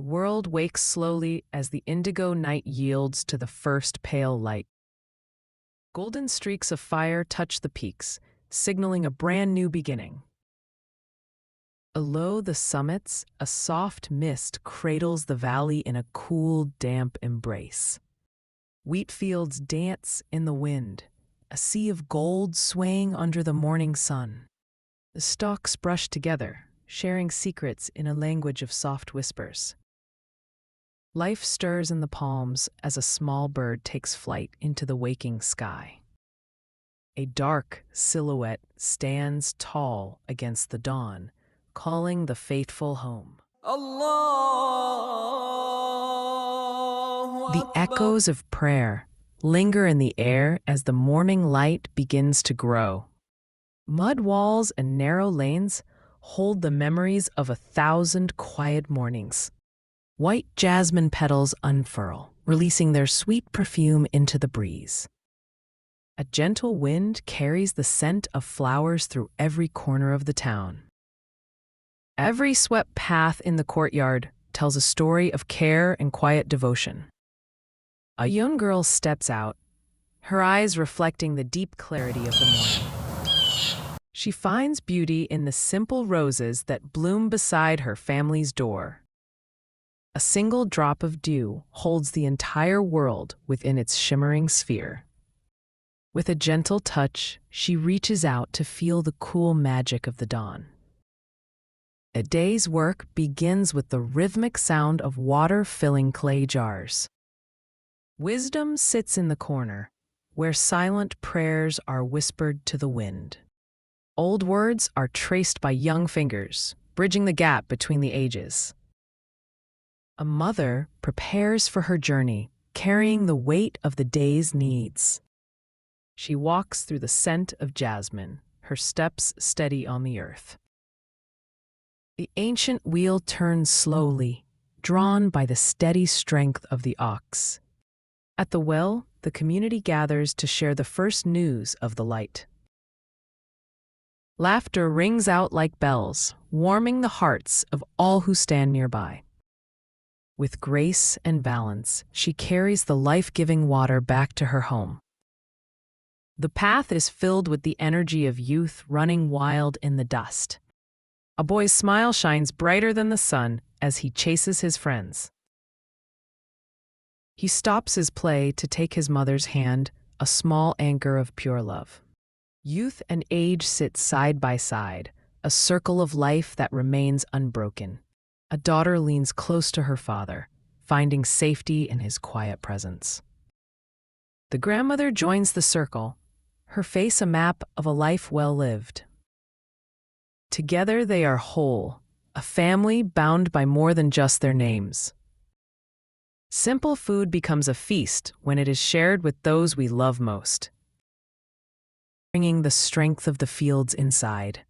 The world wakes slowly as the indigo night yields to the first pale light. Golden streaks of fire touch the peaks, signaling a brand new beginning. Below the summits, a soft mist cradles the valley in a cool, damp embrace. Wheat fields dance in the wind, a sea of gold swaying under the morning sun. The stalks brush together, sharing secrets in a language of soft whispers. Life stirs in the palms as a small bird takes flight into the waking sky. A dark silhouette stands tall against the dawn, calling the faithful home. The echoes of prayer linger in the air as the morning light begins to grow. Mud walls and narrow lanes hold the memories of 1,000 quiet mornings. White jasmine petals unfurl, releasing their sweet perfume into the breeze. A gentle wind carries the scent of flowers through every corner of the town. Every swept path in the courtyard tells a story of care and quiet devotion. A young girl steps out, her eyes reflecting the deep clarity of the morning. She finds beauty in the simple roses that bloom beside her family's door. A single drop of dew holds the entire world within its shimmering sphere. With a gentle touch, she reaches out to feel the cool magic of the dawn. A day's work begins with the rhythmic sound of water filling clay jars. Wisdom sits in the corner, where silent prayers are whispered to the wind. Old words are traced by young fingers, bridging the gap between the ages. A mother prepares for her journey, carrying the weight of the day's needs. She walks through the scent of jasmine, her steps steady on the earth. The ancient wheel turns slowly, drawn by the steady strength of the ox. At the well, the community gathers to share the first news of the light. Laughter rings out like bells, warming the hearts of all who stand nearby. With grace and balance, she carries the life-giving water back to her home. The path is filled with the energy of youth running wild in the dust. A boy's smile shines brighter than the sun as he chases his friends. He stops his play to take his mother's hand, a small anchor of pure love. Youth and age sit side by side, a circle of life that remains unbroken. A daughter leans close to her father, finding safety in his quiet presence. The grandmother joins the circle, her face a map of a life well lived. Together they are whole, a family bound by more than just their names. Simple food becomes a feast when it is shared with those we love most, bringing the strength of the fields inside.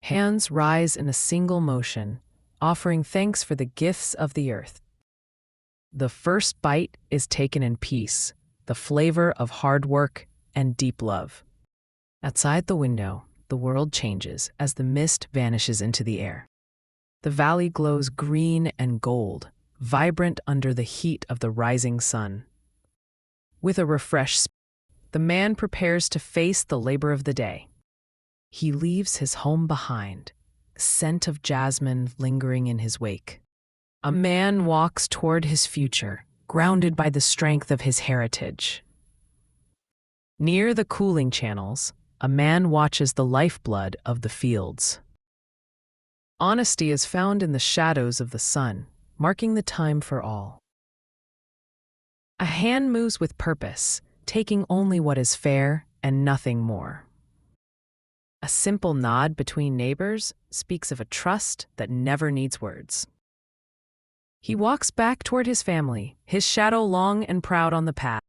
Hands rise in a single motion, offering thanks for the gifts of the earth. The first bite is taken in peace, the flavor of hard work and deep love. Outside the window, the world changes as the mist vanishes into the air. The valley glows green and gold, vibrant under the heat of the rising sun. With a refreshed spirit, the man prepares to face the labor of the day. He leaves his home behind, the scent of jasmine lingering in his wake. A man walks toward his future, grounded by the strength of his heritage. Near the cooling channels, a man watches the lifeblood of the fields. Honesty is found in the shadows of the sun, marking the time for all. A hand moves with purpose, taking only what is fair and nothing more. A simple nod between neighbors speaks of a trust that never needs words. He walks back toward his family, his shadow long and proud on the path.